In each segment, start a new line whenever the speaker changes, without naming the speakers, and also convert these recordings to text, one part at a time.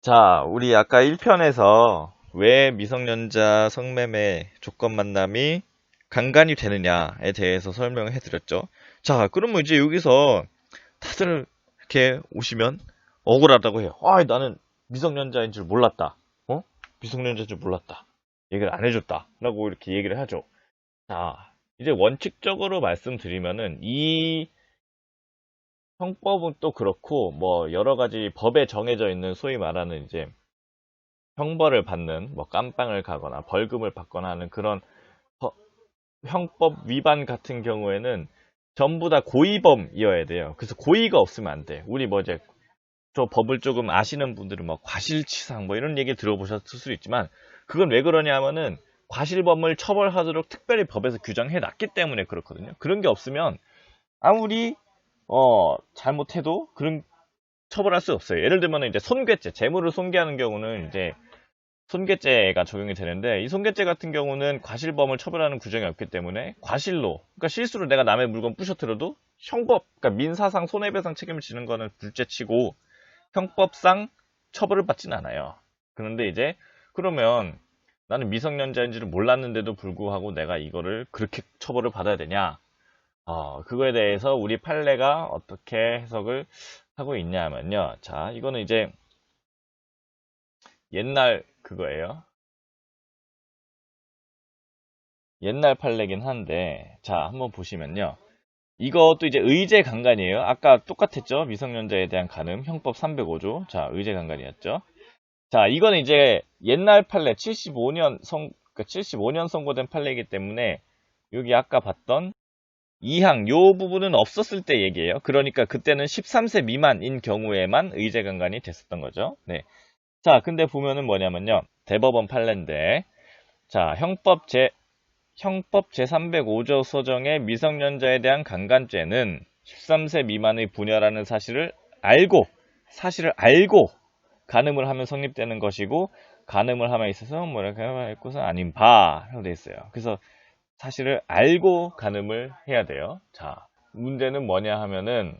자, 우리 아까 1편에서 왜 미성년자 성매매 조건 만남이 강간이 되느냐에 대해서 설명을 해드렸죠. 자, 그러면 이제 여기서 다들 이렇게 오시면 억울하다고 해요. 아, 나는 미성년자인 줄 몰랐다. 어? 미성년자인 줄 몰랐다. 얘기를 안 해줬다. 라고 이렇게 얘기를 하죠. 자, 이제 원칙적으로 말씀드리면은 이 형법은 또 그렇고 뭐 여러 가지 법에 정해져 있는 소위 말하는 이제 형벌을 받는 뭐 깜빵을 가거나 벌금을 받거나 하는 그런 형법 위반 같은 경우에는 전부 다 고의범이어야 돼요. 그래서 고의가 없으면 안 돼. 우리 뭐 이제 저 법을 조금 아시는 분들은 뭐 과실치상 뭐 이런 얘기 들어보셨을 수도 있지만 그건 왜 그러냐 하면은 과실범을 처벌하도록 특별히 법에서 규정해 놨기 때문에 그렇거든요. 그런 게 없으면 아무리 잘못해도 그런 처벌할 수 없어요. 예를 들면 이제 손괴죄, 재물을 손괴하는 경우는 이제 손괴죄가 적용이 되는데 이 손괴죄 같은 경우는 과실범을 처벌하는 규정이 없기 때문에 과실로, 그러니까 실수로 내가 남의 물건 부셔뜨려도 형법, 그러니까 민사상 손해배상 책임을 지는 거는 둘째치고 형법상 처벌을 받진 않아요. 그런데 이제 그러면 나는 미성년자인지를 몰랐는데도 불구하고 내가 이거를 그렇게 처벌을 받아야 되냐? 그거에 대해서 우리 판례가 어떻게 해석을 하고 있냐면요. 자, 이거는 이제 옛날 그거예요. 옛날 판례긴 한데, 자, 한번 보시면요. 이것도 이제 의제 강간이에요. 아까 똑같았죠? 미성년자에 대한 간음, 형법 305조. 자, 의제 강간이었죠. 자, 이거는 이제 옛날 판례, 75년 선고된 판례이기 때문에, 여기 아까 봤던 2항, 요 부분은 없었을 때 얘기예요. 그러니까 그때는 13세 미만인 경우에만 의제 강간이 됐었던 거죠. 네. 자, 근데 보면은 뭐냐면요. 대법원 판례인데, 자, 형법 제305조 소정의 미성년자에 대한 강간죄는 13세 미만의 부녀라는 사실을 알고 간음을 하면 성립되는 것이고, 간음을 함에 있어서 뭐라고 할 것은 아닌 바라고 되어 있어요. 그래서 사실을 알고 간음을 해야 돼요. 자, 문제는 뭐냐 하면은,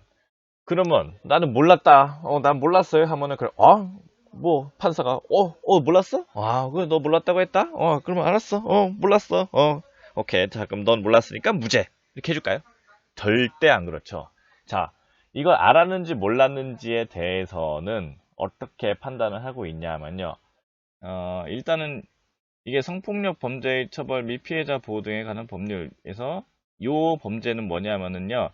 그러면 나는 몰랐다. 난 몰랐어요. 하면은 그래. 뭐 판사가 몰랐어? 그래 너 몰랐다고 했다? 그러면 알았어. 몰랐어. 오케이. 자, 그럼 넌 몰랐으니까 무죄. 이렇게 해줄까요? 절대 안 그렇죠. 자, 이걸 알았는지 몰랐는지에 대해서는 어떻게 판단을 하고 있냐면요. 일단은 이게 성폭력 범죄의 처벌 및 피해자 보호 등에 관한 법률에서 요 범죄는 뭐냐면은요.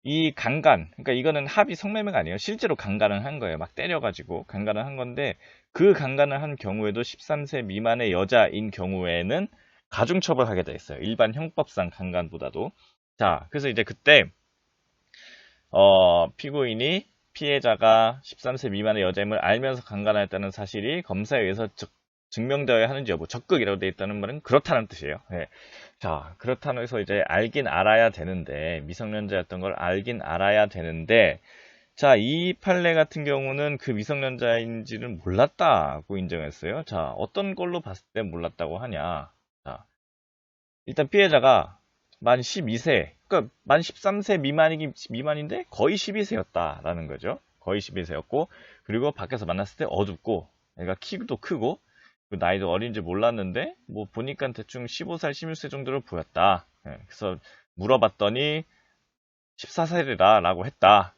이 강간, 그러니까 이거는 합의 성매매가 아니에요. 실제로 강간을 한 거예요. 막 때려가지고 강간을 한 건데 그 강간을 한 경우에도 13세 미만의 여자인 경우에는 가중처벌하게 돼 있어요. 일반 형법상 강간보다도. 자, 그래서 이제 그때 피고인이 피해자가 13세 미만의 여자임을 알면서 강간하였다는 사실이 검사에 의해서 증명되어야 하는지 여부, 적극이라고 되어 있다는 말은 그렇다는 뜻이에요. 네. 자, 그렇다고 해서 이제 알긴 알아야 되는데, 미성년자였던 걸 알긴 알아야 되는데, 자, 이 판례 같은 경우는 그 미성년자인지를 몰랐다고 인정했어요. 자, 어떤 걸로 봤을 때 몰랐다고 하냐. 자, 일단 피해자가 만 12세, 그러니까 만 13세 미만인데 거의 12세였다라는 거죠. 거의 12세였고, 그리고 밖에서 만났을 때 어둡고, 애가 키도 크고, 그 나이도 어린지 몰랐는데 뭐 보니까 대충 15살, 16세 정도로 보였다. 그래서 물어봤더니 14살이다 라고 했다.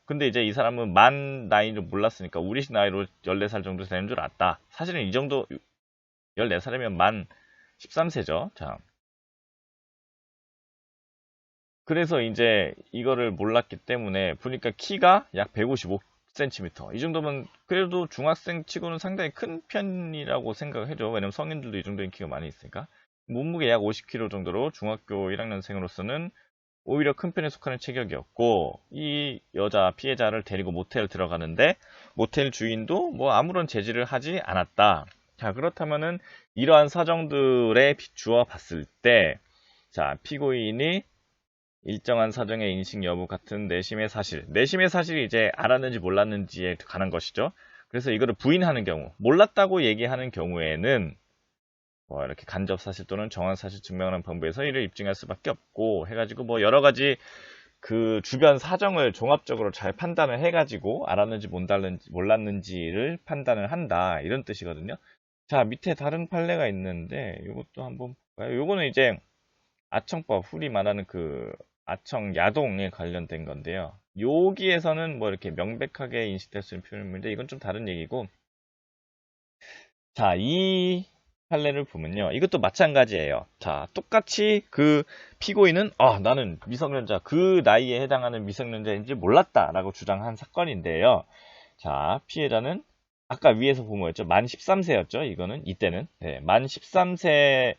근데 이제 이 사람은 만 나이를 몰랐으니까 우리 나이로 14살 정도 되는 줄 알았다. 사실은 이 정도 14살이면 만 13세죠. 자, 그래서 이제 이거를 몰랐기 때문에 보니까 키가 약 155cm. 이 정도면 그래도 중학생 치고는 상당히 큰 편이라고 생각을 해줘. 왜냐면 성인들도 이 정도인 키가 많이 있으니까. 몸무게 약 50kg 정도로 중학교 1학년생으로서는 오히려 큰 편에 속하는 체격이었고, 이 여자 피해자를 데리고 모텔 들어가는데 모텔 주인도 뭐 아무런 제지를 하지 않았다. 자, 그렇다면은 이러한 사정들에 비추어 봤을 때, 자, 피고인이 일정한 사정의 인식 여부 같은 내심의 사실이 이제 알았는지 몰랐는지에 관한 것이죠. 그래서 이거를 부인하는 경우, 몰랐다고 얘기하는 경우에는 뭐 이렇게 간접 사실 또는 정황 사실 증명하는 방법에서 이를 입증할 수밖에 없고 해가지고 뭐 여러 가지 그 주변 사정을 종합적으로 잘 판단을 해가지고 알았는지 몰랐는지를 판단을 한다. 이런 뜻이거든요. 자, 밑에 다른 판례가 있는데 이것도 한번 볼까요? 요거는 이제 아청법, 흔히 말하는 그 아청 야동에 관련된 건데요. 여기에서는 뭐 이렇게 명백하게 인식될 수 있는 표현인데 이건 좀 다른 얘기고, 자, 이 판례를 보면요. 이것도 마찬가지예요. 자, 똑같이 그 피고인은 나는 미성년자, 그 나이에 해당하는 미성년자인지 몰랐다라고 주장한 사건인데요. 자, 피해자는 아까 위에서 보면 뭐였죠? 만 13세였죠. 이거는 이때는 만 13세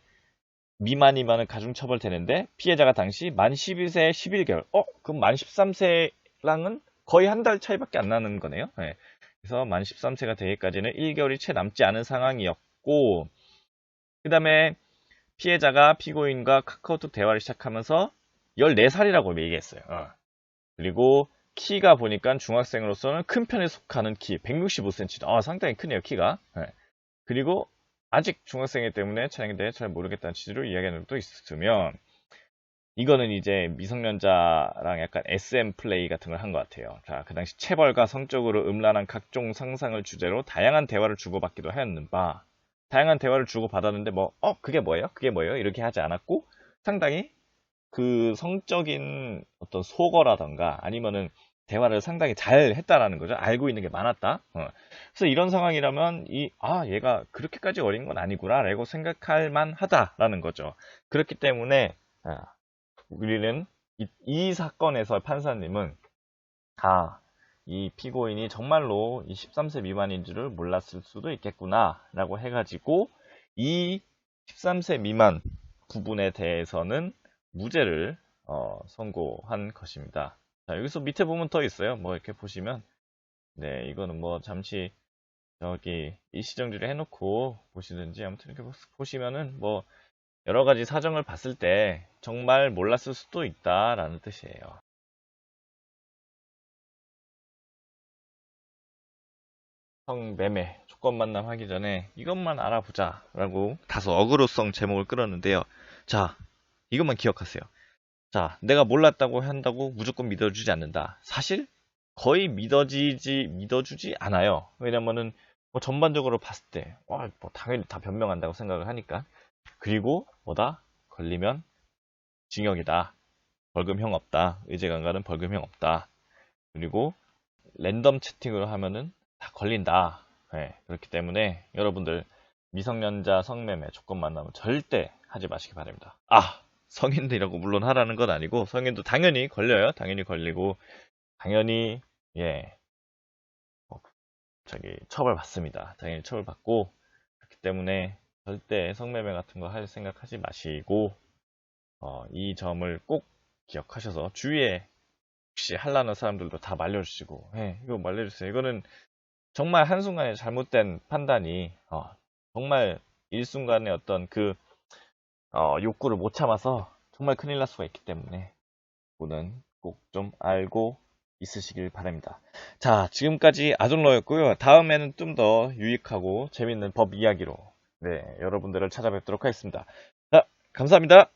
미만이면 가중처벌 되는데 피해자가 당시 만 12세 11개월. 그럼 만 13세랑은 거의 한 달 차이밖에 안 나는 거네요. 그래서 만 13세가 되기까지는 1개월이 채 남지 않은 상황이었고, 그 다음에 피해자가 피고인과 카카오톡 대화를 시작하면서 14살이라고 얘기했어요. 그리고 키가 보니까 중학생으로서는 큰 편에 속하는 키, 165cm. 상당히 크네요, 키가. 그리고 아직 중학생이기 때문에 차량에 대해 잘 모르겠다는 취지로 이야기하는 것도 있으면, 이거는 이제 미성년자랑 약간 SM 플레이 같은 걸 한 것 같아요. 자, 그 당시 체벌과 성적으로 음란한 각종 상상을 주제로 다양한 대화를 주고받기도 하였는 바, 다양한 대화를 주고받았는데 그게 뭐예요? 그게 뭐예요? 이렇게 하지 않았고, 상당히 그 성적인 어떤 속어라던가 아니면은 대화를 상당히 잘 했다라는 거죠. 알고 있는 게 많았다. 그래서 이런 상황이라면 얘가 그렇게까지 어린 건 아니구나 라고 생각할 만하다라는 거죠. 그렇기 때문에 우리는 이 사건에서 판사님은 이 피고인이 정말로 이 13세 미만인 줄을 몰랐을 수도 있겠구나 라고 해가지고 이 13세 미만 부분에 대해서는 무죄를 선고한 것입니다. 자, 여기서 밑에 보면 더 있어요. 뭐 이렇게 보시면 이거는 뭐 잠시 여기 일시정지를 해놓고 보시든지, 아무튼 이렇게 보시면은 뭐 여러 가지 사정을 봤을 때 정말 몰랐을 수도 있다라는 뜻이에요. 성매매 조건 만남 하기 전에 이것만 알아보자 라고 다소 어그로성 제목을 끌었는데요. 자, 이것만 기억하세요. 자, 내가 몰랐다고 한다고 무조건 믿어주지 않는다. 사실 거의 믿어주지 않아요. 왜냐면은 뭐 전반적으로 봤을 때 뭐 당연히 다 변명한다고 생각을 하니까. 그리고 걸리면 징역이다. 벌금형 없다. 의제강간은 벌금형 없다. 그리고 랜덤 채팅으로 하면은 다 걸린다. 그렇기 때문에 여러분들 미성년자 성매매 조건 만나면 절대 하지 마시기 바랍니다. 성인들이라고 물론 하라는 건 아니고, 성인도 당연히 걸려요. 당연히 걸리고 당연히 처벌받습니다. 당연히 처벌받고, 그렇기 때문에 절대 성매매 같은 거 할 생각하지 마시고 이 점을 꼭 기억하셔서 주위에 혹시 하려는 사람들도 다 말려주시고, 이거 말려주세요. 이거는 정말 한순간에 잘못된 판단이 정말 일순간에 어떤 그 욕구를 못 참아서 정말 큰일 날 수가 있기 때문에 그거는 꼭 좀 알고 있으시길 바랍니다. 자, 지금까지 아존러였고요. 다음에는 좀 더 유익하고 재밌는 법 이야기로 여러분들을 찾아뵙도록 하겠습니다. 자, 감사합니다.